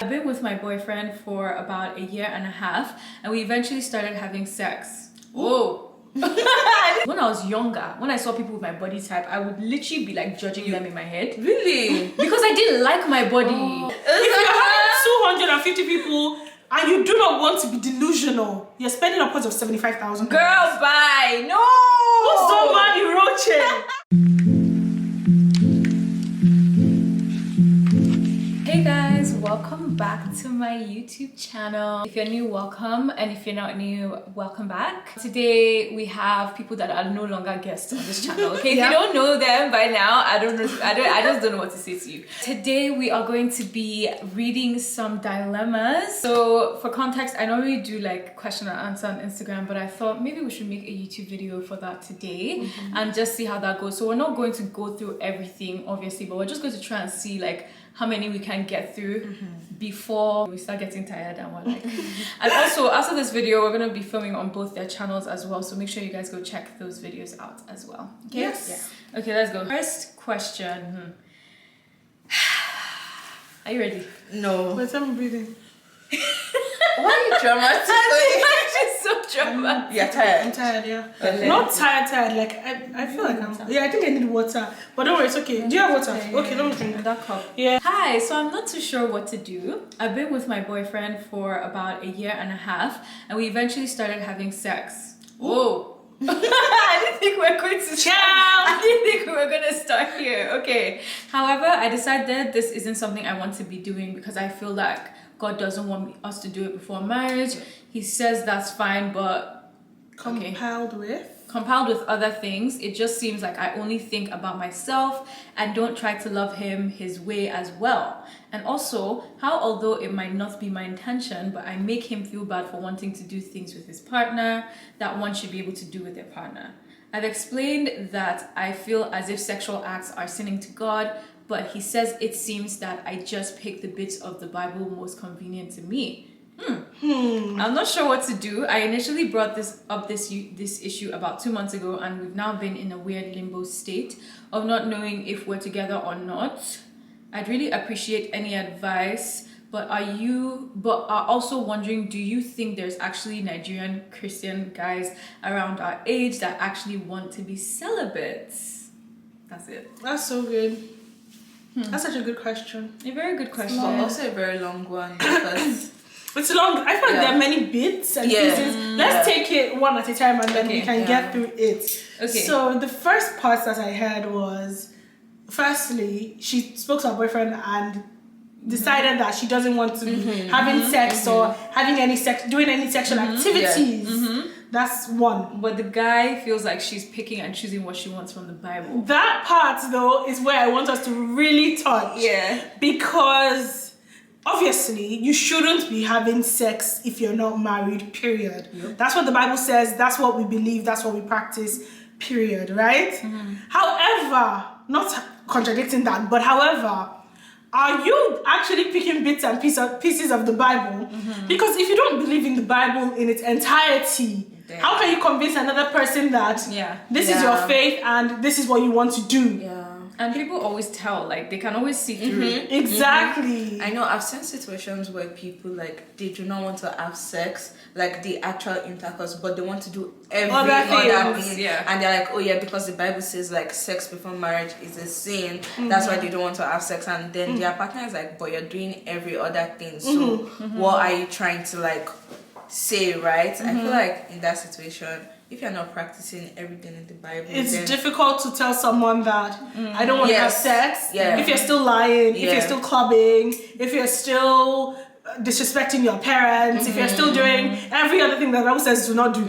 I've been with my boyfriend for about 1.5 years and we eventually started having sex. Whoa. When I was younger, when I saw people with my body type, I would literally be like judging them in my head. Really? Because I didn't like my body. If you're having 250 people and you do not want to be delusional, you're spending upwards of 75,000. Girl, bye. No. Who's so money roaching? Hey guys, welcome back to my YouTube channel. If you're new, welcome, and if you're not new, welcome back. Today we have people that are no longer guests on this channel. Okay, if you don't know them by now, I just don't know what to say to you. Today we are going to be reading some dilemmas. So for context, I normally do like question and answer on Instagram, but I thought maybe we should make a YouTube video for that today and just see how that goes. So we're not going to go through everything, obviously, but we're just going to try and see like how many we can get through before we start getting tired and we're like and also after this video we're going to be filming on both their channels as well, so make sure you guys go check those videos out as well. Okay? Yes. Yeah. Okay, let's go. First question. Are you ready? No. Wait, I'm breathing. Why are you dramatic? She's so dramatic. You're tired. I'm tired, yeah. Okay. Not tired, like I feel like I'm... Yeah, I think I need water. But don't worry, it's okay. Do you have water? Okay, let me drink. That cup. Yeah. Hi, so I'm not too sure what to do. I've been with my boyfriend for about 1.5 years and we eventually started having sex. Whoa. I didn't think we were going to Ciao. I didn't think we were gonna start here. Okay. However, I decided this isn't something I want to be doing because I feel like God doesn't want us to do it before marriage. He says that's fine, but Compiled with other things, it just seems like I only think about myself and don't try to love him his way as well. And also, how although it might not be my intention, but I make him feel bad for wanting to do things with his partner that one should be able to do with their partner. I've explained that I feel as if sexual acts are sinning to God, but he says it seems that I just pick the bits of the Bible most convenient to me. I'm not sure what to do. I initially brought this issue about 2 months ago, and we've now been in a weird limbo state of not knowing if we're together or not. I'd really appreciate any advice, but are also wondering, do you think there's actually Nigerian Christian guys around our age that actually want to be celibates? That's it. That's so good. That's such a good question. A very good question. Also a very long one because It's long. I feel like there are many bits and pieces. Let's take it one at a time and then we can get through it. Okay. So the first part that I heard was, firstly, she spoke to her boyfriend and decided that she doesn't want to be having sex or having any sex, doing any sexual activities. That's one. But the guy feels like she's picking and choosing what she wants from the Bible. That part though is where I want us to really touch. Yeah. Because obviously you shouldn't be having sex if you're not married, period. That's what the Bible says, that's what we believe, that's what we practice, period, right? However, not contradicting that, but however, are you actually picking bits and pieces of the Bible? Because if you don't believe in the Bible in its entirety, how can you convince another person that this is your faith and this is what you want to do? And people always tell, like, they can always see through. Exactly. I know I've seen situations where people like they do not want to have sex, like the actual intercourse, but they want to do every other thing. And they're like, oh yeah, because the Bible says like sex before marriage is a sin. That's why they don't want to have sex. And then their partner is like, but you're doing every other thing. So what are you trying to like say, right? I feel like in that situation, if you're not practicing everything in the Bible, it's difficult to tell someone that I don't want to have sex. If you're still lying, if you're still clubbing, if you're still disrespecting your parents, if you're still doing every other thing that the Bible says do not do.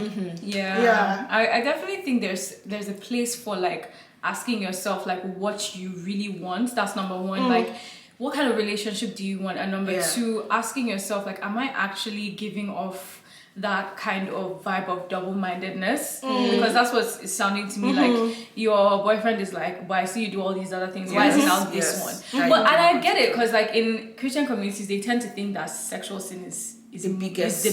I definitely think there's a place for like asking yourself like what you really want. That's number one. Like, what kind of relationship do you want? And number two, asking yourself like, am I actually giving off that kind of vibe of double-mindedness? Because that's what's sounding to me like your boyfriend is like, but I see you do all these other things, why is it now this one? But and I get it, because like in Christian communities they tend to think that sexual sin is the biggest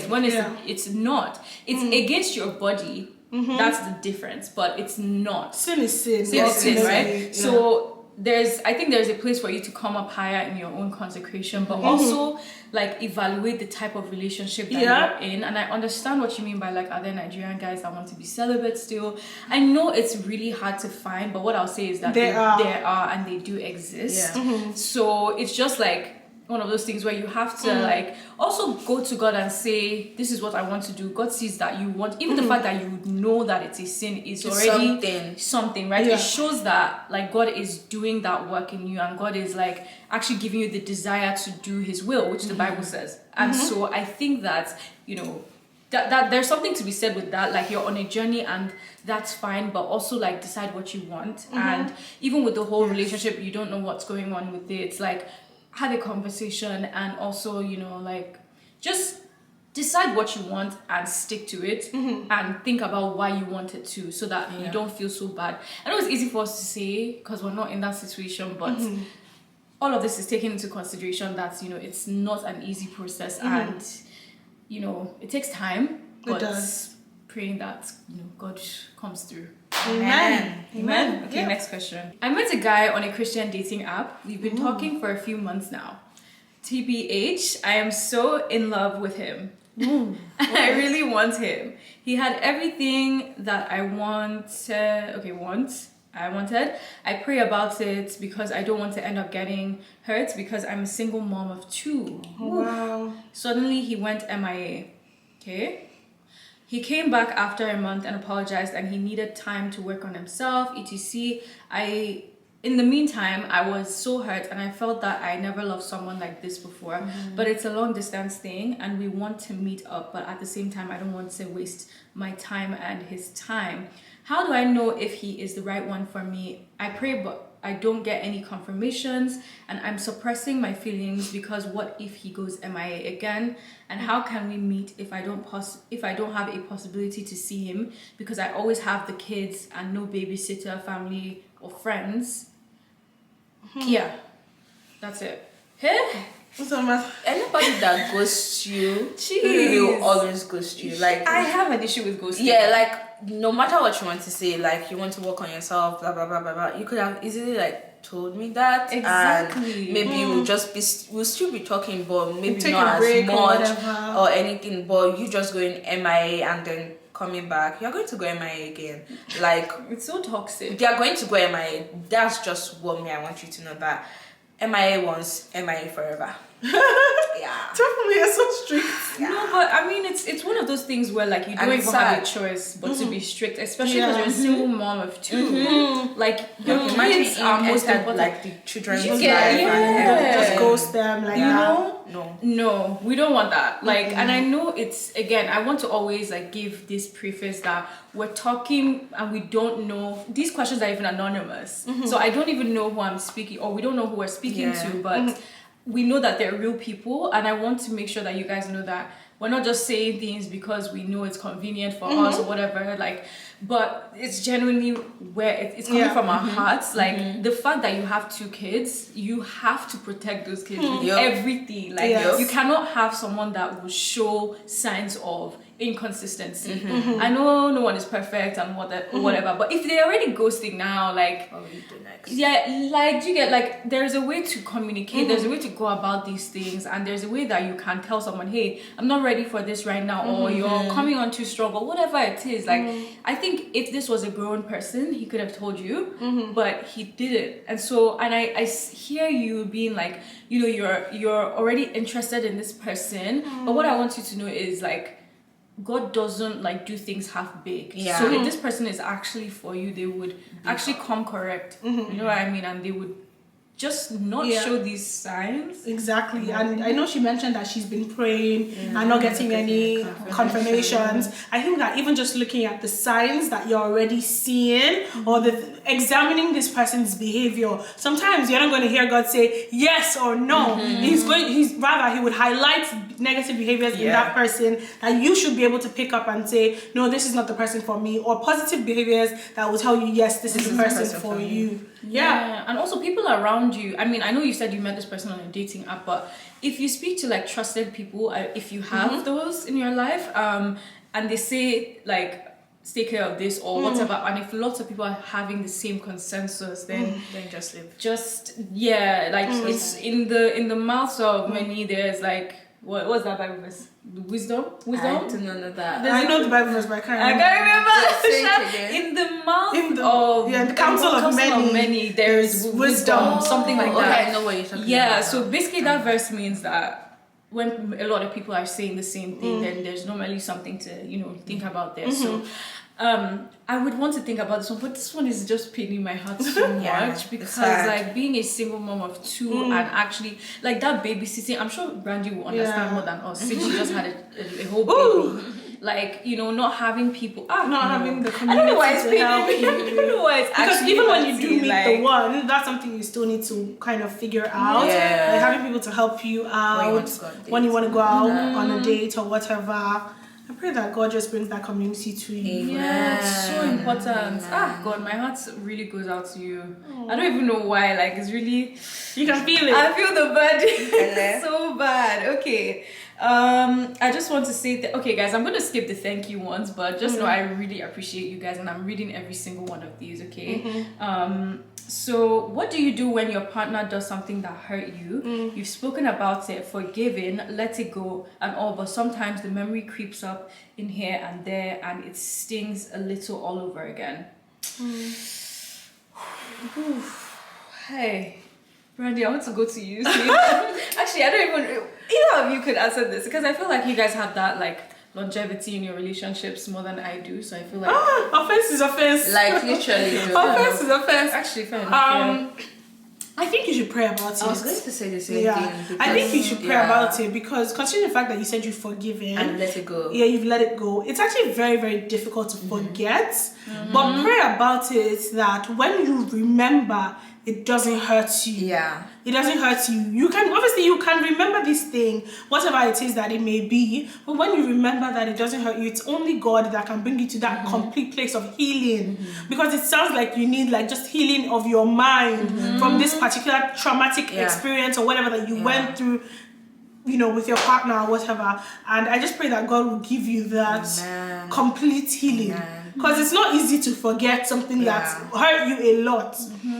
when it's not. It's against your body. That's the difference, but it's not. Sin is sin. Sin is sin, right? So I think there's a place for you to come up higher in your own consecration, but also like evaluate the type of relationship that you're in. And I understand what you mean by like, are there Nigerian guys that want to be celibate still? I know it's really hard to find, but what I'll say is that there are and they do exist. So it's just like one of those things where you have to like also go to God and say, this is what I want to do. God sees that you want, even the fact that you know that it's a sin is already something, right? It shows that like God is doing that work in you, and God is like actually giving you the desire to do his will, which the Bible says. And so I think that, you know, that there's something to be said with that. Like, you're on a journey and that's fine, but also like decide what you want. And even with the whole relationship, you don't know what's going on with it. It's like, have a conversation, and also, you know, like, just decide what you want and stick to it, and think about why you want it to, so that you don't feel so bad. I know it's easy for us to say because we're not in that situation, but all of this is taken into consideration that, you know, it's not an easy process, and, you know, it takes time, but praying that, you know, God comes through. Amen. Okay, next question. I met a guy on a Christian dating app. We've been talking for a few months now. TBH, I am so in love with him. I really want him. He had everything that I wanted. I pray about it because I don't want to end up getting hurt, because I'm a single mom of 2. Wow. Suddenly he went MIA. Okay. He came back after a month and apologized, and he needed time to work on himself, etc. In the meantime, I was so hurt, and I felt that I never loved someone like this before. But it's a long distance thing, and we want to meet up, but at the same time, I don't want to waste my time and his time. How do I know if he is the right one for me? I pray, but I don't get any confirmations, and I'm suppressing my feelings because what if he goes MIA again? And how can we meet if I don't have a possibility to see him, because I always have the kids and no babysitter, family or friends? Yeah, that's it. Hey? Anybody that ghosts you Jeez. will always ghost you. Like, I have an issue with ghosting. yeah, like, no matter what you want to say, like, you want to work on yourself, blah blah blah blah blah, you could have easily like told me that, Exactly. and maybe we'll still be talking, but maybe Take not a break as much or anything. But you just going MIA and then coming back, you're going to go MIA again. Like, It's so toxic. they are going to go MIA. That's just what I want you to know, that MIA once, MIA forever. Yeah. Definitely, you're so strict. Yeah. No, but I mean, it's one of those things where like you don't And even sad. have a choice but to be strict, especially because you're a single mom of 2. Like, your Like, imagine kids are most entered, important. like the children's You life get- and yeah. everything. Just ghost them like You that. know? No. No, we don't want that. Like, and I know it's, again, I want to always like give this preface that we're talking and we don't know, these questions are even anonymous. So I don't even know who I'm speaking, or we don't know who we're speaking to, but we know that they're real people, and I want to make sure that you guys know that we're not just saying things because we know it's convenient for us or whatever, like, but it's genuinely where it's coming from our hearts. Like, the fact that you have 2 kids, you have to protect those kids with everything. Like, you cannot have someone that will show signs of inconsistency. I know no one is perfect and whatever, but if they're already ghosting now, like, What will you do next? yeah, like, you get, like, there's a way to communicate, there's a way to go about these things, and there's a way that you can tell someone, hey, I'm not ready for this right now, or you're coming on too strong, or whatever it is. Like, I think if this was a grown person, he could have told you, but he didn't. And so, and I hear you being like, you know, you're already interested in this person, but what I want you to know is, like, God doesn't like do things half baked. Yeah. So if this person is actually for you, they would actually come correct. You know what I mean? And they would just not show these signs. Exactly. And I know she mentioned that she's been praying and not getting any confirmations. I think that even just looking at the signs that you're already seeing, or examining this person's behavior, sometimes you're not going to hear God say yes or no. He would highlight negative behaviors in that person that you should be able to pick up and say, no, this is not the person for me, or positive behaviors that will tell you, yes, this is the person for you. Yeah. And also people around you. I mean, I know you said you met this person on a dating app, but if you speak to like trusted people, if you have those in your life, and they say like take care of this or whatever. And if lots of people are having the same consensus, then just live. Like it's in the mouths of many. There's like what's that Bible verse? Wisdom. I don't know that. I know the Bible verse, but I can't remember. In the mouth the council of many, there is wisdom, something like that. Okay, I know what you're talking about. Yeah, so basically that verse means that when a lot of people are saying the same thing, then there's normally something to think about there. So I would want to think about this one, but this one is just paining my heart so much because like being a single mom of 2 and actually like that babysitting, I'm sure Brandy will understand more than us since she just had a whole baby. Like, not having people having the community I don't know why it's to help paining me. I don't know why it's because actually even when you do meet like, the one, that's something you still need to kind of figure out. Like having people to help you out when you want to go out on a date or whatever. I pray that God just brings that community to you. Yeah, it's so important. God, my heart really goes out to you. I don't even know why. Like, it's really... You can feel it. I feel the burden. So bad. Okay. I just want to say that... Okay, guys, I'm going to skip the thank you ones, but just know I really appreciate you guys, and I'm reading every single one of these, okay? So, what do you do when your partner does something that hurt you? You've spoken about it, forgiven, let it go, and all, but sometimes the memory creeps up in here and there, and it stings a little all over again. Hey, Brandy, I want to go to you. Actually, I don't even... Either of you could answer this, because I feel like you guys have that, like, longevity in your relationships more than I do, so I feel like offense is offense. Like literally, offense is offense. Actually, fair enough. I think you should pray about it. I was going to say the same thing. I think you should pray about it because considering the fact that you said you've forgiven and let it go. Yeah, you've let it go. It's actually very, very difficult to forget. But pray about it that when you remember, it doesn't hurt you. Yeah. It doesn't hurt you. You can remember this thing, whatever it is that it may be. But when you remember that it doesn't hurt you, it's only God that can bring you to that complete place of healing. Because it sounds like you need like just healing of your mind from this particular traumatic experience or whatever that you went through, with your partner or whatever. And I just pray that God will give you that complete healing. Because it's not easy to forget something that's hurt you a lot.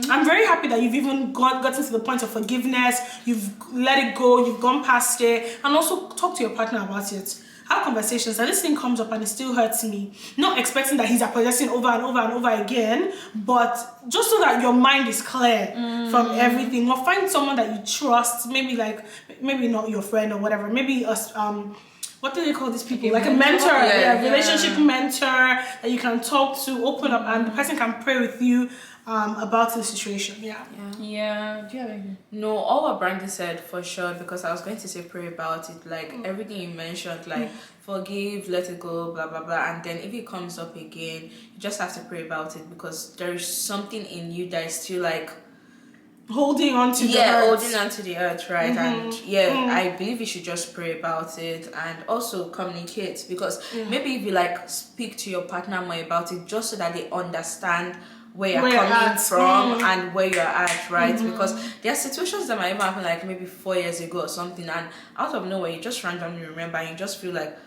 I'm very happy that you've even gotten to the point of forgiveness. You've let it go. You've gone past it. And also talk to your partner about it. Have conversations. And this thing comes up and it still hurts me. Not expecting that he's apologizing over and over and over again. But just so that your mind is clear from everything. Or find someone that you trust. Maybe not your friend or whatever. Maybe us... what do they call these people? Like a mentor, relationship mentor that you can talk to, open up, and the person can pray with you about the situation. Yeah. Do you have anything? No, all what Brandy said for sure, because I was going to say pray about it. Like everything you mentioned, like forgive, let it go, blah blah blah, and then if it comes up again, you just have to pray about it because there is something in you that is still like holding on to the earth. Holding on to the earth, right? And I believe you should just pray about it and also communicate because maybe if you like speak to your partner more about it just so that they understand where you're coming from and where you're at, right? Because there are situations that might even happen like maybe 4 years ago or something, and out of nowhere you just randomly remember and you just feel like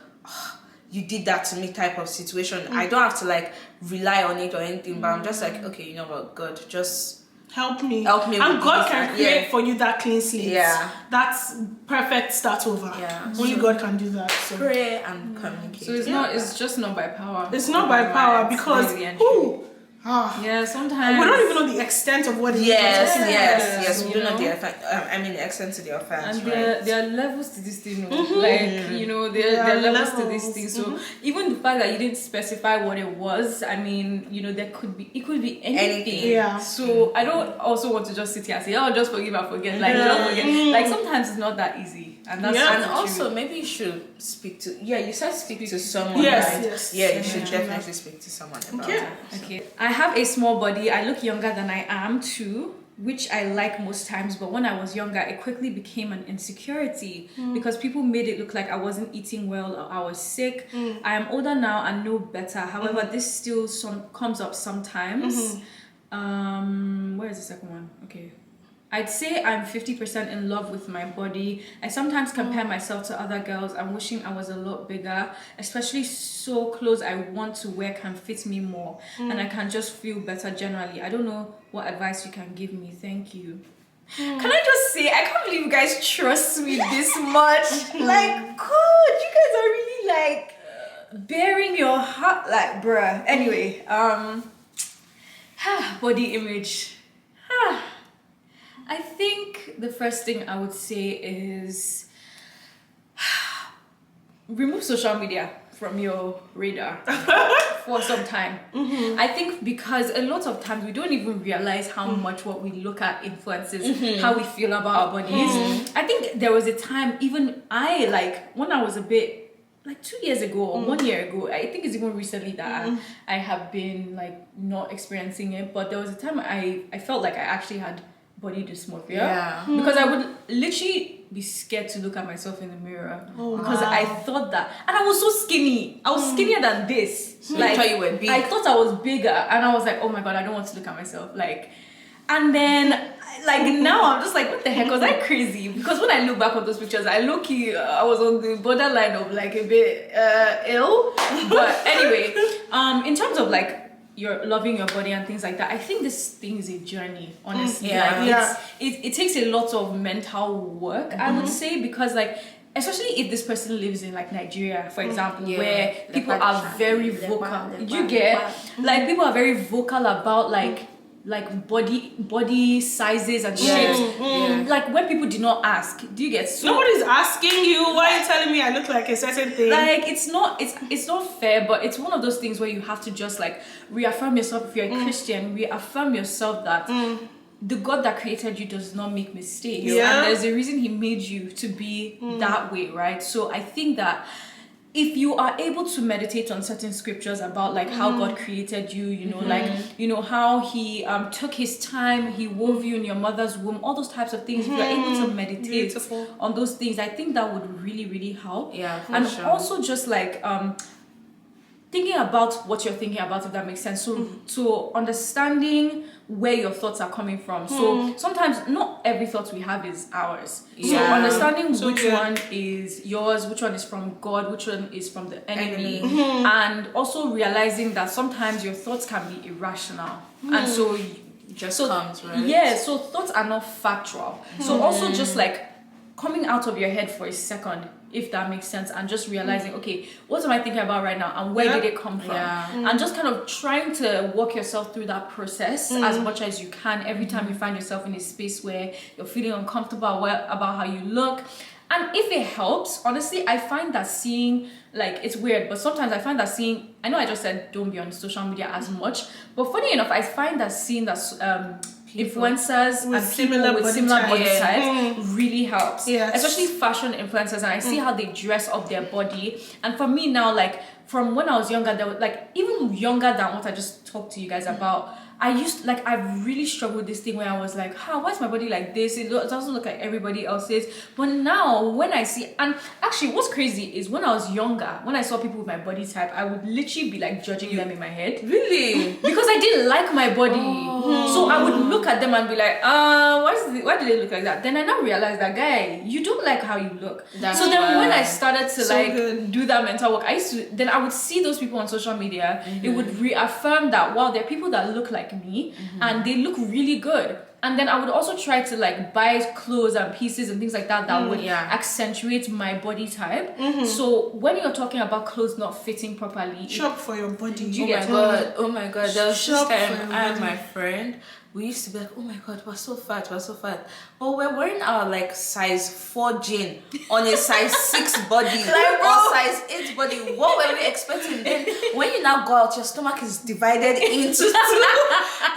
you did that to me type of situation. I don't have to like rely on it or anything, but I'm just like, okay, you know what, God, just help me, and God can create for you that clean slate. That's perfect start over. Only God can do that. So pray and communicate. So it's just not by power. It's not by power because sometimes we don't even know the extent of what it is. Yes, we don't know the effect. The extent to the offense. And there are levels to this thing. There are levels to this thing. So even the fact that you didn't specify what it was, it could be anything. Yeah. So I don't also want to just sit here and say, oh, just forgive and forget. Like don't forget. Like sometimes it's not that easy. And that's and also maybe you should speak to you said speak to someone, right? You should definitely speak to someone about it. Okay. I have a small body. I look younger than I am too, which I like most times, but when I was younger it quickly became an insecurity because people made it look like I wasn't eating well or I was sick. I am older now and know better. However, this still comes up sometimes. Where is the second one? Okay. I'd say I'm 50% in love with my body. I sometimes compare myself to other girls. I'm wishing I was a lot bigger, especially so clothes I want to wear can fit me more, and I can just feel better generally. I don't know what advice you can give me. Thank you. Can I just say, I can't believe you guys trust me this much. Like, God, you guys are really like bearing your heart, like, bruh. Anyway, body image. I think the first thing I would say is remove social media from your radar for some time. I think because a lot of times we don't even realize how much what we look at influences how we feel about our bodies. I think there was a time, even I, like, when I was a bit, like 2 years ago or 1 year ago, I think it's even recently that I have been like not experiencing it, but there was a time I felt like I actually had body dysmorphia because I would literally be scared to look at myself in the mirror because I thought that, and I was so skinny. I was skinnier than this. Like, you were big. I thought I was bigger, and I was like, oh my God, I don't want to look at myself. Like, and then like now I'm just like, what the heck, was I crazy? Because when I look back on those pictures, I I was on the borderline of like a bit ill. But anyway, in terms of like you're loving your body and things like that, I think this thing is a journey, honestly. It takes a lot of mental work, I would say, because like, especially if this person lives in like Nigeria, for example, where people are very vocal. You get like people are very vocal about like body sizes and shapes. Like when people do not ask, do you get so nobody's asking you, why are you telling me I look like a certain thing? Like it's not fair, but it's one of those things where you have to just like reaffirm yourself. If you're a Christian, reaffirm yourself that the God that created you does not make mistakes, and there's a reason he made you to be that way, right? So I think that if you are able to meditate on certain scriptures about like how God created you, you know, like, you know, how he took his time, he wove you in your mother's womb, all those types of things, if you're able to meditate on those things, I think that would really, really help. And also just like thinking about what you're thinking about, if that makes sense. So understanding where your thoughts are coming from. So sometimes not every thought we have is ours. So understanding which one is yours, which one is from God, which one is from the enemy. And also realizing that sometimes your thoughts can be irrational. And so comes, right? Yeah, so thoughts are not factual. So also just like coming out of your head for a second, if that makes sense, and just realizing, okay, what am I thinking about right now, and where did it come from? And just kind of trying to walk yourself through that process as much as you can every time you find yourself in a space where you're feeling uncomfortable about how you look. And if it helps, honestly, I find that seeing, like, it's weird, but sometimes I find that seeing, I know I just said don't be on social media as much, but funny enough, I find that seeing that influencers and people with similar body types really helps, especially fashion influencers, and I see how they dress up their body. And for me now, like from when I was younger, there was like even younger than what I just talked to you guys about, I really struggled with this thing where I was like, why is my body like this? It doesn't look like everybody else's. But now when I see, and actually what's crazy is when I was younger, when I saw people with my body type, I would literally be like judging them in my head. Really? Because I didn't like my body. So I would look at them and be like, why do they look like that? Then I now realized that, guy, you don't like how you look. So then when I started to do that mental work, I would see those people on social media. It would reaffirm that, wow, there are people that look like me and they look really good. And then I would also try to like buy clothes and pieces and things like that would accentuate my body type. So when you're talking about clothes not fitting properly, shop for your body. Oh my god, there was this time I and my friend, we used to be like, oh my god, we're so fat. But we're wearing our like size 4 jean on a size 6 body or size 8 body. What were we expecting? Then when you now go out, your stomach is divided into 2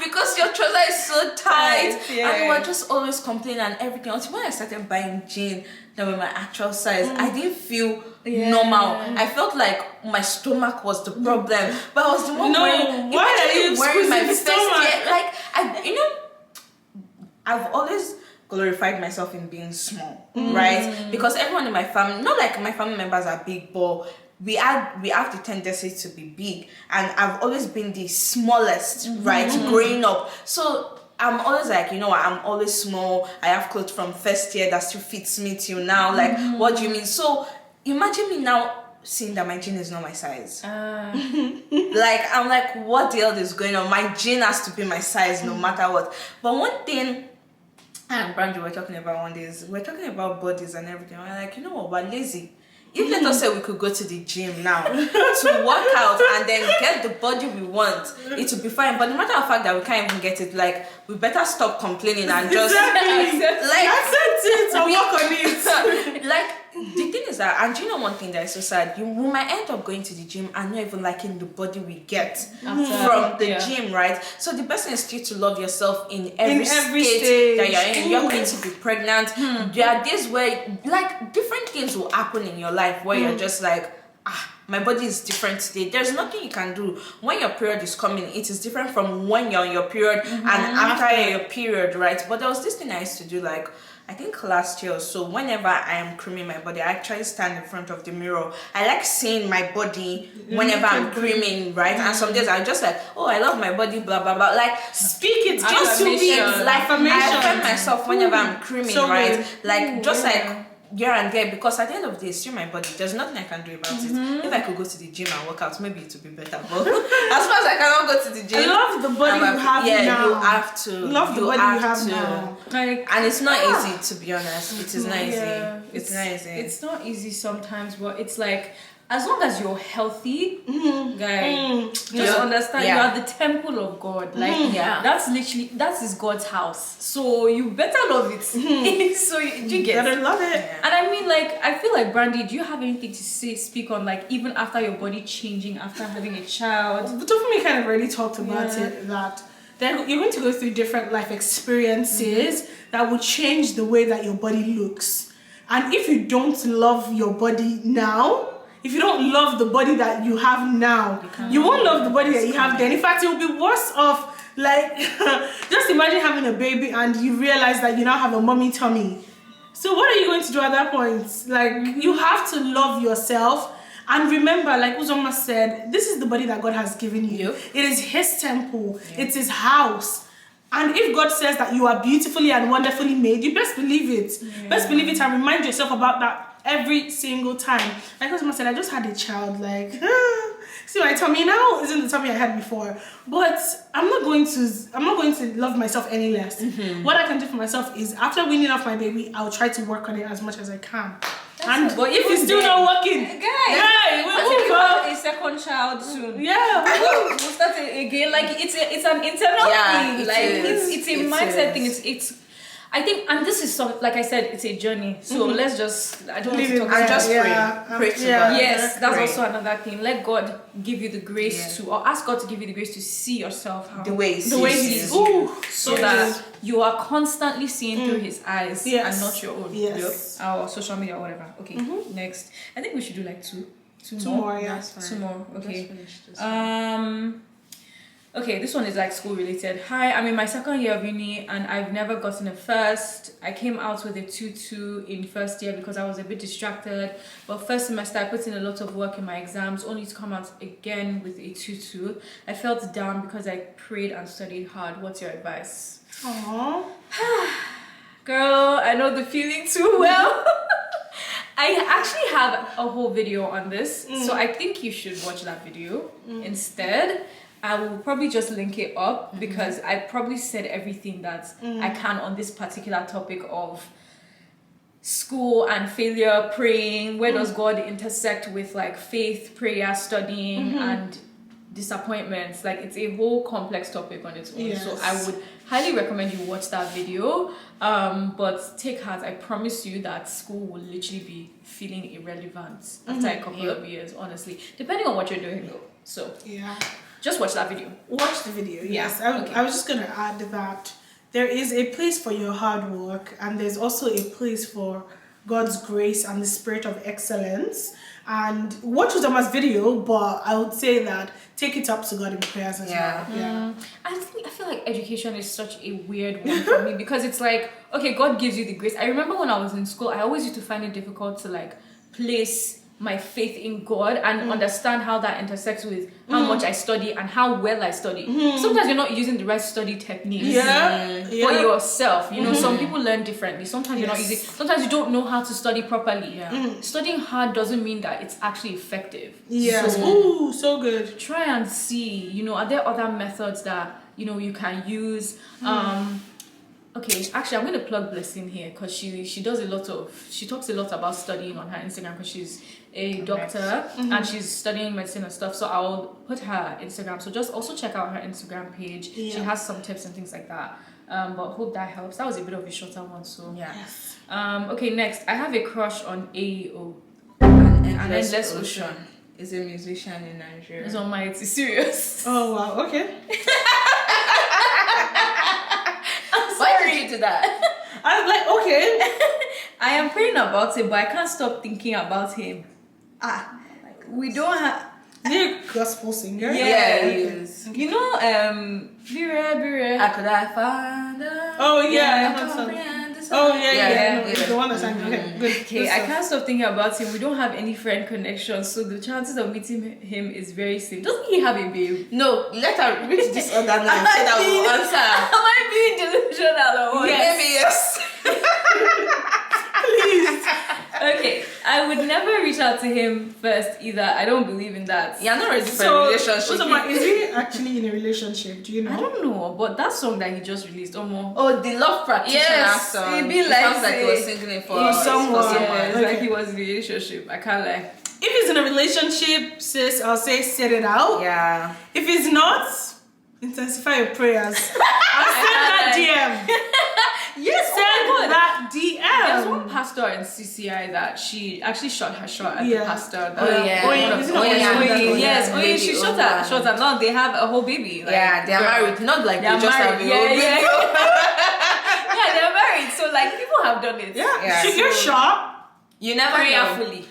because your trouser is so tight. And we were just always complaining and everything. Until when I started buying jeans that were my actual size, I didn't feel normal. I felt like my stomach was the problem, but I was the one wearing my best. Like I've always glorified myself in being small, right? Because everyone in my family, not like my family members are big, but we have the tendency to be big, and I've always been the smallest, right? Growing up, so I'm always like, you know what, I'm always small. I have clothes from first year that still fits me till now. Like, what do you mean? So imagine me now seeing that my jean is not my size. Like, I'm like, what the hell is going on? My jean has to be my size no matter what. But one thing and Brandy were talking about one day is we're talking about bodies and everything. We're like, you know what, we're lazy. If let us say we could go to the gym now to work out and then get the body we want, it will be fine. But no matter the fact that we can't even get it, like, we better stop complaining and just Exactly. like Accept it or work on it. like, the thing is that, and do you know one thing that is so sad? We might end up going to the gym and not even liking the body we get from the gym, right? So the best thing is still to love yourself in every stage that you're in. You're going to be pregnant. There are days where, like, different things will happen in your life where you're just like, my body is different today. There's nothing you can do. When your period is coming, it is different from when you're on your period and after your period, right? But there was this thing I used to do, like, I think last year or so, whenever I am creaming my body, I actually stand in front of the mirror. I like seeing my body whenever I'm creaming, right? And some days I'm just like, oh, I love my body, blah, blah, blah. Like, Speak it just to be like, I affirm myself whenever I'm creaming, So right? good. Like, just like, here and there, because at the end of the day, it's still my body. There's nothing I can do about it. If I could go to the gym and work out, maybe it would be better. But as far as I cannot go to the gym, I love the body you have now. you have to. Love the body you have now. Like, and it's not easy, to be honest. It is not easy. It's not easy. It's not easy sometimes, but it's like, as long as you're healthy, guy, just understand you are the temple of God. Like, that's literally, that is God's house. So you better love it. So you get Better love it. And I mean, like, I feel like, Brandy, do you have anything to speak on, like, even after your body changing after having a child? But me kind of already talked about it, that then you're going to go through different life experiences that will change the way that your body looks. And if you don't love your body now, if you don't love the body that you have now, you won't love the body that you have then. In fact, it will be worse off. Like, just imagine having a baby and you realize that you now have a mommy tummy. So what are you going to do at that point? Like, you have to love yourself. And remember, like Uzoma said, this is the body that God has given you. It is His temple. It's His house. And if God says that you are beautifully and wonderfully made, you best believe it. Best believe it and remind yourself about that every single time. Like Uzoma said, I just had a child. Like, see my tummy now isn't the tummy I had before. But I'm not going to love myself any less. What I can do for myself is, after weaning off my baby, I'll try to work on it as much as I can. But if it's still not working, we'll have a second child soon. We'll start it again. Like, it's an internal thing. Like, it's a mindset thing. It's I think, and this is some, like I said, it's a journey. So let's just, I don't want to talk about it. Just pray to God. Yes, that's also another thing. Let God give you the grace to, or ask God to give you the grace to see yourself the way He sees you. So that you are constantly seeing through His eyes and not your own. Our social media or whatever. Okay, next. I think we should do like two more. That's fine. Two more. Okay. Okay, this one is like school related. Hi, I'm in my second year of uni and I've never gotten a first. I came out with a 2-2 in first year because I was a bit distracted. But first semester I put in a lot of work in my exams only to come out again with a 2-2. I felt down because I prayed and studied hard. What's your advice? Aww. Girl, I know the feeling too well. I actually have a whole video on this. So I think you should watch that video instead. I will probably just link it up because I probably said everything that I can on this particular topic of school and failure, praying. Where does God intersect with like faith, prayer, studying, and disappointments? Like, it's a whole complex topic on its own. So I would highly recommend you watch that video. But take heart, I promise you that school will literally be feeling irrelevant after a couple of years, honestly. Depending on what you're doing though. So just watch that video. Watch the video, yes. I was just going to add that there is a place for your hard work and there's also a place for God's grace and the spirit of excellence. And watch Uzama's video, but I would say that take it up to God in prayers as well. I feel like education is such a weird one for me because it's like, okay, God gives you the grace. I remember when I was in school, I always used to find it difficult to like place my faith in God and understand how that intersects with how much I study and how well I study. Sometimes you're not using the right study techniques for yourself. You know, some people learn differently. Sometimes you're not using, sometimes you don't know how to study properly. Studying hard doesn't mean that it's actually effective. So good. Try and see, you know, are there other methods that, you know, you can use? Okay, actually, I'm going to plug Blessing here because she talks a lot about studying on her Instagram because she's a doctor and she's studying medicine and stuff. So I'll put her Instagram. So just also check out her Instagram page. She has some tips and things like that. But hope that helps. That was a bit of a shorter one. So okay, next, I have a crush on AEO. An Endless Ocean is a musician in Nigeria. It's on my it's serious. Oh wow, okay. Why did you do that? I was like, okay. I am praying about it, but I can't stop thinking about him. We don't have. You're a gospel singer? Yeah, he is. You know, Bire. How could I find out? Oh yeah, Yeah. The one that's sang. Okay, good. Okay, I can't stop thinking about him. We don't have any friend connections, so the chances of meeting him is very slim. Doesn't he have a babe? No, let her reach this other line so that we'll answer. Am I being delusional or what? Maybe yes. Please. Okay, I would never reach out to him first either. I don't believe in that. You're not ready for a relationship. Is he actually in a relationship? Do you know? I don't know, but that song that he just released, Oh, the Love Practitioner song. It be like sounds like he was singing for someone. It's like he was in a relationship. I can't lie. If he's in a relationship, sis, I'll say set it out. Yeah. If he's not, intensify your prayers. I'll send that DM. Yes, Send that DM. There's one pastor in CCI that she actually shot her shot at the pastor. Yes, she shot her. Now they have a whole baby. Like, they're married. Not like they just have a whole baby. Yeah, they're married. So like people have done it. Yeah. Shoot your shot. You never Prayerfully.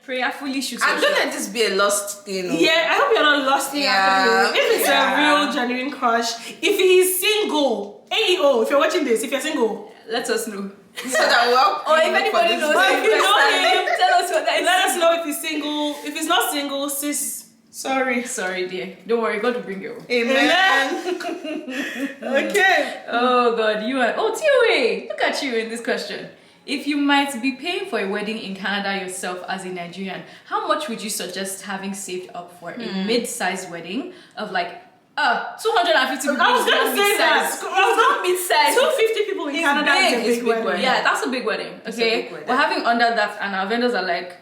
Prayerfully shoot your I'm shot. gonna let this be a lost thing. Yeah, I hope you're not lost in Africa. If it's a real genuine crush, if he's single, AEO, if you're watching this, if you're single, let us know. So that we'll or if anybody knows if you know him, tell us what that is. Let us know if he's single. If he's not single, sis, sorry dear. Don't worry, God will bring you. Amen. Okay. Oh God, you are. Oh, TOA, look at you in this question. If you might be paying for a wedding in Canada yourself as a Nigerian, how much would you suggest having saved up for a mid-sized wedding of like 250 people? I was gonna say that. It's not mid-sized. 250 people in Canada is a big wedding. Yeah, that's a big wedding. Okay, we're having under that, and our vendors are like,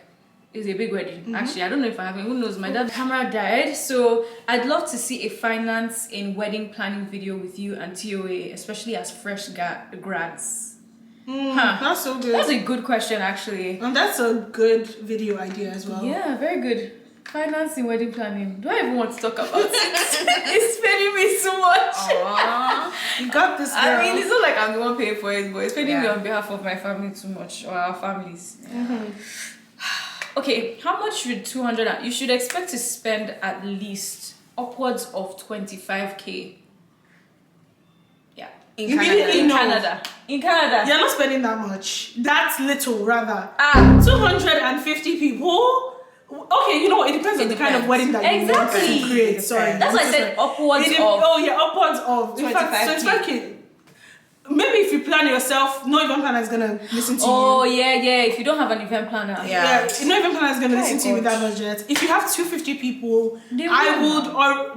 it's a big wedding. Actually, I don't know if I have. Who knows? My dad's camera died, so I'd love to see a finance in wedding planning video with you and TOA, especially as fresh grads. That's so good. That's a good question, actually. And that's a good video idea as well. Yeah, very good. Finance in wedding planning. Do I even want to talk about it? It's paying me so much. Aww. You got this, girl. I mean, it's not like I'm the one paying for it, but it's paying me on behalf of my family too much, or our families. Okay, how much should 200? You should expect to spend at least upwards of 25K. In Canada. In Canada. You're not spending that much. That's little, rather. 250 people. Okay, you know what? It depends on the kind of wedding that you want to create. Sorry. That's why I said upwards of. Oh, yeah, upwards of 25K. Maybe if you plan yourself, no event planner is gonna listen to you. Oh yeah. If you don't have an event planner, no event planner is gonna listen to you with that budget. If you have 250 people, they're not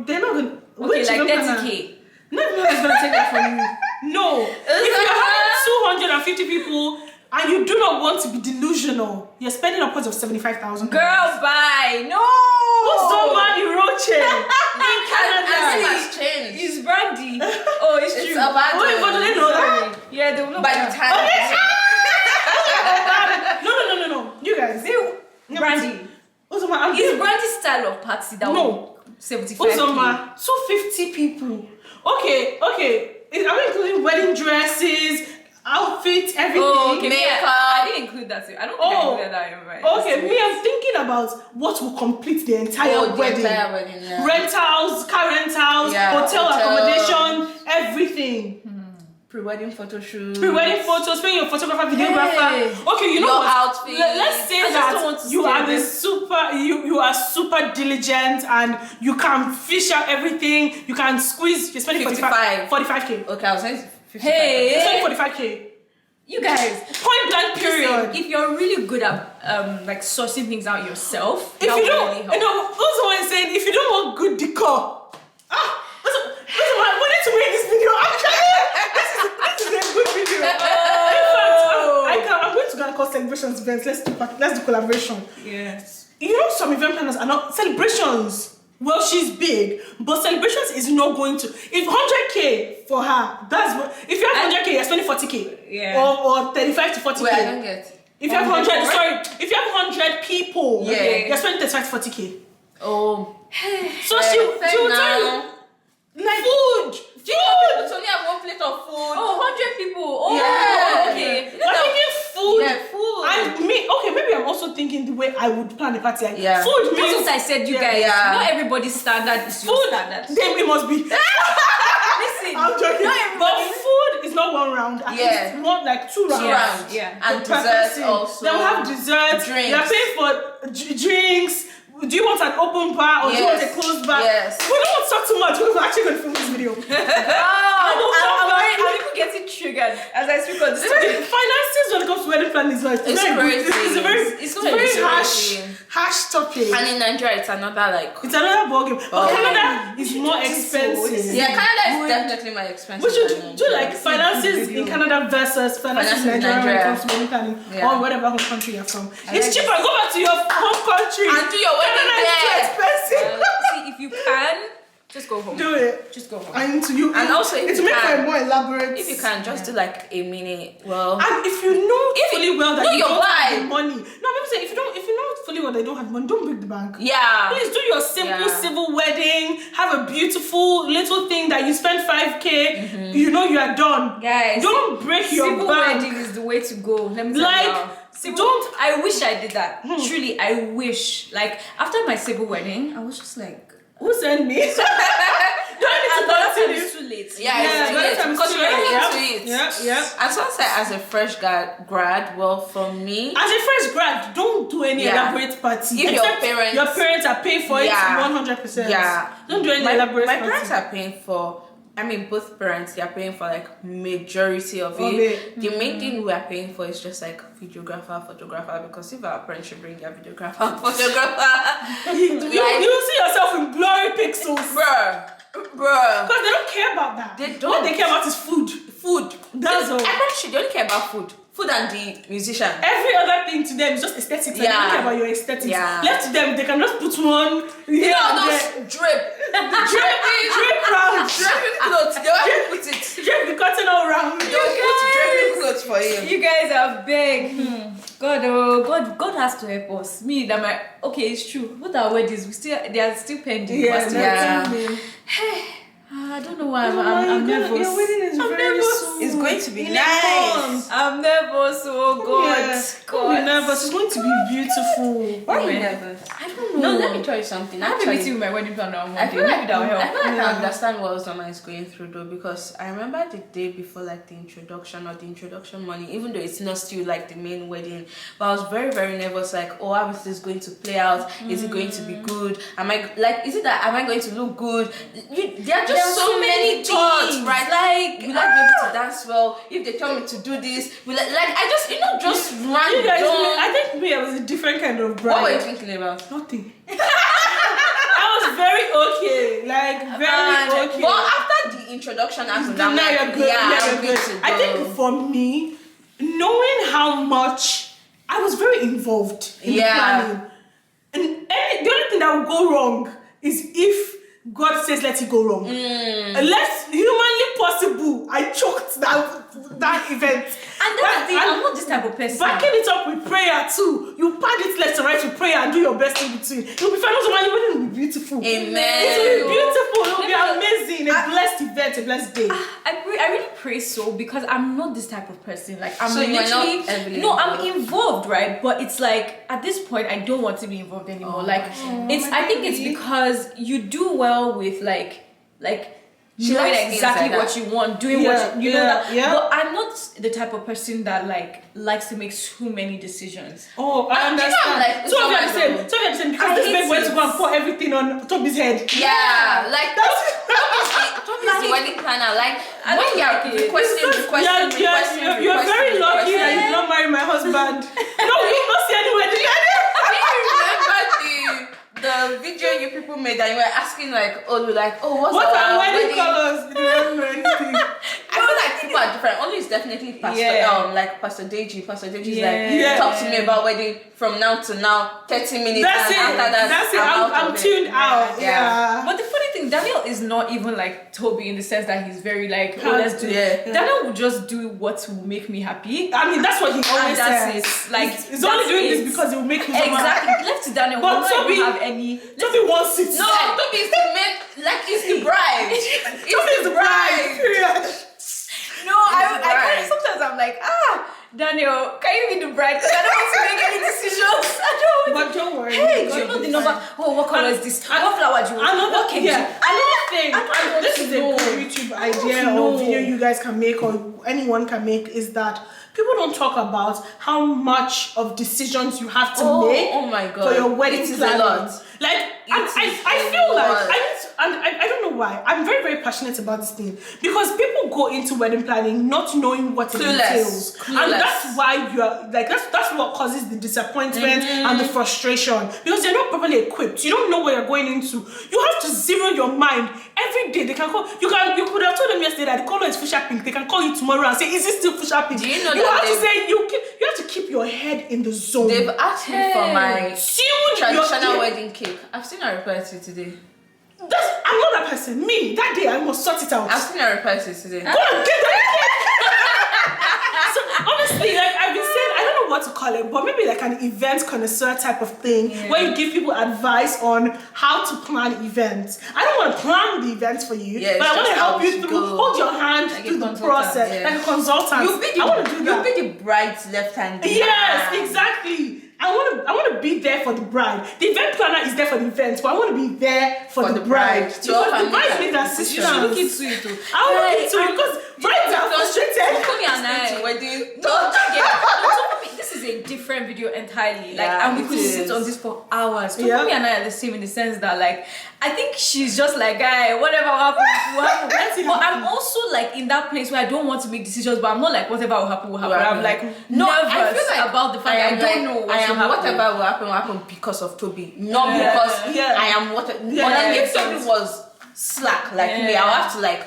gonna. Okay, like 30K. No event planner is gonna take that from you. No. If you're having 250 people and you do not want to be delusional, you're spending upwards of 75,000. Girl, bye. No. Who's somebody roaching in Canada? Has changed. It's brandy. Oh, it's true. But do they know that? Yeah, they will know. By the time. No. You guys. Brandy. It's brandy style of party that will 75. 250 people. Okay. Are we including wedding dresses, outfits, everything? Oh, okay. I didn't include that too. I don't think I included that in my. Okay, me, I'm thinking about what will complete the entire wedding. Rentals, car rentals, hotel accommodation, everything. Pre-wedding photo shoot. Pre-wedding photos, paying your photographer, videographer. Okay, you know your what? Outfit. Let's say I just don't want to you are steer you are super diligent and you can fish out everything. You can squeeze. You're spending 45k. Okay, I was saying 55. Hey. You're spending 45k. You guys, Point blank period. listen, if you're really good at like sourcing things out yourself, If that you will don't, really help. you know, also what I'm saying, if you don't want good decor, listen, I wanted to make this video. Actually, this is a good video. In fact, I'm going to go and call celebrations events. Let's do collaboration. Yes. You know, some event planners are not celebrations. Well, she's big, but celebrations is not going to. If 100k for her, that's what. If you have 100k, you're spending 40k. Yeah. Or 35 to 40k. Wait, I don't get. If you have 100, if you have 100 people, Yeah. you're spending 35 to 40k. Oh. So she will tell you, like, food. Do you know people only have one plate of food? Oh, 100 people. Oh, Yeah. okay. I'm thinking food. Yeah, food. And me, okay, maybe I'm also thinking the way I would plan a party. Like, Yeah. food That's means what I said, you Yeah. guys. Yeah. Not everybody's standard is your food. standard. Then it must be. Listen, I'm joking. not But everybody. food is not one round. At Yeah. least one, like 2 rounds. Two rounds. Yeah. And Per dessert person. also. Then we have dessert. Drinks. You're paying for drinks. Do you want an open bar or do you want a Yes. closed bar? Yes. We don't want to talk too much because we're actually going to film this video. I'm even getting triggered as I speak on this. Finances when it comes to wedding planning is like It's crazy. it's a very It's very crazy. harsh topic. And in Nigeria, it's another like. It's another ballgame. But Oh. Canada is more do so. expensive. Yeah, Canada is definitely more expensive. We should than do like Nigeria. finances in Canada versus finances in Nigeria when it comes to wedding planning Yeah. or whatever home country you're from. I It's like cheaper. Go back to your home country. And do your wedding Canada is too there. expensive. See, if you can, just go home. Do it. Just go home. And to you. And also if it's you make for a can- more elaborate. If you can just do like a mini, well. And if you know fully well that know you your don't have vibe. the money, no, I'm saying if you know fully well that you don't have money, don't break the bank. Yeah. Please do your simple Yeah. civil wedding. Have a beautiful little thing that you spend 5k. You know you are done. Guys, Don't break your civil bank. wedding is the way to go. Let me tell Like, you now. Civil, don't- I wish I did that. Truly, I wish. Like after my civil wedding, I was just like, Who sent me? and by that time continue. it's too late. Yeah, Yeah, it's too by the late time it's because too you're late. already into it. Yep. And Sunset as a fresh grad, well, for me, As a fresh grad, don't do any Yeah. elaborate party. If your Except parents- your parents are paying for Yeah. it 100%. yeah, Don't do any my elaborate my party. parents are paying for. I mean, both parents, they are paying for like majority of Of it. it. The main thing we are paying for is just like videographer, photographer. Because if our parents should bring their videographer, photographer, You see yourself in blurry pixels. bruh. Because they don't care about that. They What don't. they care about is food. Food. That's all. I promise you, they don't care about food. Food and the musician. Every other thing to them is just aesthetics. They Yeah. don't care about your aesthetics. Yeah. Left to them, they can just put one. You know and those there. Drape round. draping clothes. They want to put it. Drape the curtain all round. They will put draping clothes for you. You guys are big. God has to help us. Me, that my it's true. With our weddings, they are still pending. Yeah, Yeah. I don't know why I'm nervous. Your wedding is I'm very nervous. soon. It's going to be In a nice. month. I'm nervous. Oh God. Yeah. Don't be nervous. It's going to be beautiful. Why are you Yeah. nervous? I don't know. No, let me tell you something. I have a Actually, meeting with my wedding planner on I Monday. feel like Maybe that will I help. feel like Yeah. I understand what Osama is going through though, because I remember the day before like the introduction or the introduction morning, even though it's not still like the main wedding, but I was very, very nervous, like, oh, how is this going to play out? Is it going to be good? Am I going to look good? There are just so many thoughts, things, right? like, will I be able to dance well? If they tell me to do this, will I, like I just just You random. guys, I think me, I was a different kind of bride. What were you thinking about? Nothing. I was very okay. Like, very okay. But after the introduction, I'm Now like, you're good. yeah, Yeah, I'm you're good good. to go. I think for me, knowing how much I was very involved in the Yeah. planning, and the only thing that would go wrong is if God says let it go wrong. Unless humanly possible, I choked that event. And that's the thing, I'm not this type of person. Backing it up with prayer too. You pad it left and right with prayer and do your best in between. You'll be fine. Also, man, your wedding will be beautiful. Amen. It will be beautiful. It will be Let me- amazing. A blessed event, a blessed day. I really pray so because I'm not this type of person. Like I'm So you are literally not heavily I'm involved. involved, right? But it's like at this point I don't want to be involved anymore. I think it's because you do well with like knowing exactly what you want, doing what you know that. Yeah. But I'm not the type of person that likes to make too many decisions. Oh, I understand. Like, so we are the same. Because this babe went to go and pour everything on Toby's head. Yeah, like Toby's the wedding planner. Like when you're requesting. You're very lucky that you did not marry my husband. No, we will not see any wedding. Remember the video you people made that you were asking like, what's our wedding colors? You don't know anything. I feel like people are different. Only is definitely Pastor Deji. Pastor Deji is like, talk to me about wedding from now to now, 30 minutes. That's it. That's it. I'm tuned out. Yeah. But the funny thing, Daniel is not even like Toby in the sense that he's very like, let's do it. Daniel will just do what will make me happy. I mean, that's what he always says. It. Like, he's only doing this because it will make him exactly. Left to Daniel, but Toby have any. Toby wants it. No, Toby is the man. Like, it's the bride. It's the bride. Period. No, I sometimes I'm like, Daniel, can you be the bride? Because I don't want to make any decisions. But don't worry. Hey, do you know the number? Oh, what color is this? What flower do you want? Another thing. This is a good YouTube idea or video you guys can make or anyone can make is that people don't talk about how much of decisions you have to make for your wedding planning. A lot. Like, I feel like I don't know why. I'm very, very passionate about this thing because people go into wedding planning not knowing what it entails. And that's why you're like, that's what causes the disappointment and the frustration because you're not properly equipped. You don't know what you're going into. You have to zero your mind every day. They can call you could have told them yesterday that the color is fuchsia pink. They can call you tomorrow and say, is it still fuchsia pink? Do you know you have to say you have to keep your head in the zone. They've asked me for my traditional wedding cake. I've seen a reply to today. I'm not that person. Me, that day I must sort it out. I've seen a reply to today. Go and get that. So honestly, like I've been saying, I don't know what to call it, but maybe like an event connoisseur type of thing where you give people advice on how to plan events. I don't want to plan the events for you, but I want to help you through, hold your hand through the process, like a consultant. I want to do that. You'll be the bride's left hand. Yes, exactly. I want to be there for the bride. The event planner is there for the event, but I want to be there for the bride. Because the bride needs assistance. You should look into it too. I will look into it because brides are frustrated. Toby and I wedding. This is a different video entirely. Like, and we could sit on this for hours. Toby and I are the same in the sense that, like, I think she's just like, guy, whatever happens, will happen. But I'm also like in that place where I don't want to make decisions, but I'm not like whatever will happen will happen. I'm like nervous about the fact that I don't know what will happen. Whatever will happen because of Toby, not because I am what. But if Toby was slack like me, I'll have to like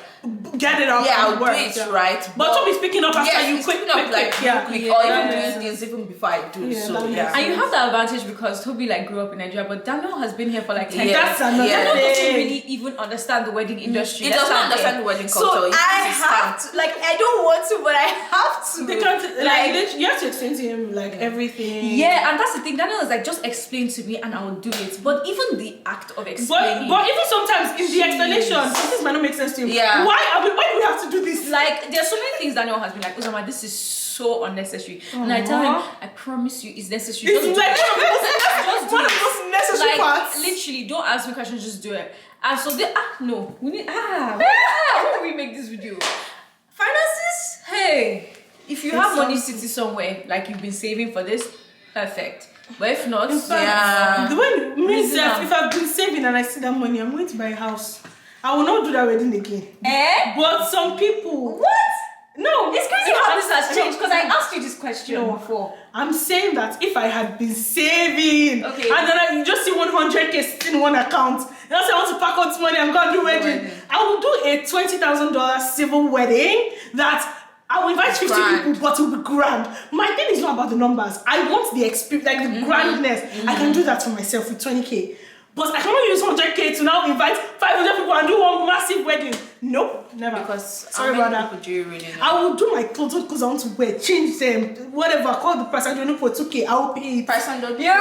get it off. I'll do it right. But Toby's picking up after you quick, or even doing things even before I do. And you have that advantage because Toby like grew up in Nigeria, but Daniel has been here for like 10 years. That's another Daniel thing. doesn't really even understand the wedding industry. He doesn't understand the wedding culture. So I have to, like, I don't want to, but I have to. They can't, you have to explain to him like everything. Yeah, and that's the thing. Daniel is like, just explain to me and I will do it. But even the act of explaining. But even sometimes in the explanation, this might not make sense to him. Yeah. Why do we have to do this? Like, there's so many things Daniel has been like, Uzoma, this is so unnecessary. And I tell him, I promise you, it's necessary. It's like one of the most necessary parts. Literally, don't ask me questions, just do it. And so we need, when will we make this video? Finances? Hey, if you have money sitting somewhere, like you've been saving for this, perfect. But if not, the way if I've been saving and I see that money, I'm going to buy a house. I will not do that wedding again. But some people. What? No. It's crazy how this has changed because I asked you this question before. I'm saying that if I had been saving, and then you just see 100K sitting in one account, and I say I want to pack out this money, I'm going to do wedding. I will do a $20,000 civil wedding that I will invite 50 people, but it will be grand. My thing is not about the numbers. I want the experience, like the grandness. I can do that for myself with 20K. But I cannot use 100K to now invite 500 people and do one massive wedding. Nope, never. Because sorry about that. Do you really know? I will do my clothes because I want to wear, change them, whatever. Call the price. I don't know for 2K. I will pay it. Price under. You're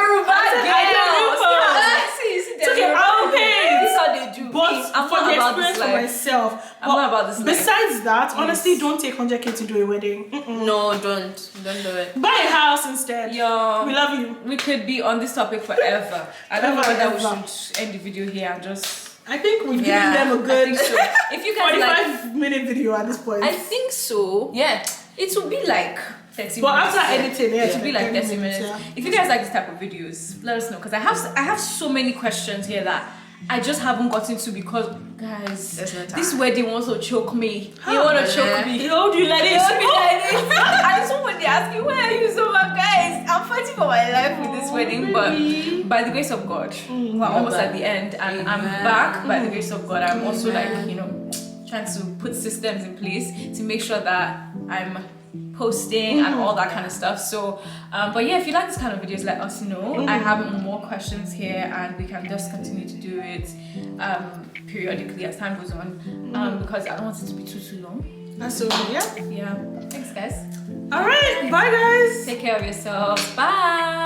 I'll pay. This is how they do. But I'm for not the about experience this for myself. I'm not about this life. Besides that, honestly, don't take 100K to do a wedding. No, don't do it. Buy a house instead. Yo, we love you. We could be on this topic forever. I don't know whether we should end the video here and just I think we've given them a good If you guys 45-minute video at this point. I think so. Yeah, it will be like 30 but minutes. after editing, It will be like 30 minutes. Yeah. If you guys like this type of videos, let us know, because I have so many questions here that I just haven't gotten to, because guys, this wedding wants to choke me. They want to choke me. They hold you like this. And someone they ask me, where are you? So guys, I'm fighting for my life with this wedding, but by the grace of God, we're almost at the end, and I'm back by the grace of God. I'm also trying to put systems in place to make sure that I'm posting and all that kind of stuff. So but yeah, if you like this kind of videos, let us know. I have more questions here, and we can just continue to do it periodically as time goes on, because I don't want it to be too long. That's so yeah. Thanks guys. All right, bye guys. Take care of yourselves. Bye.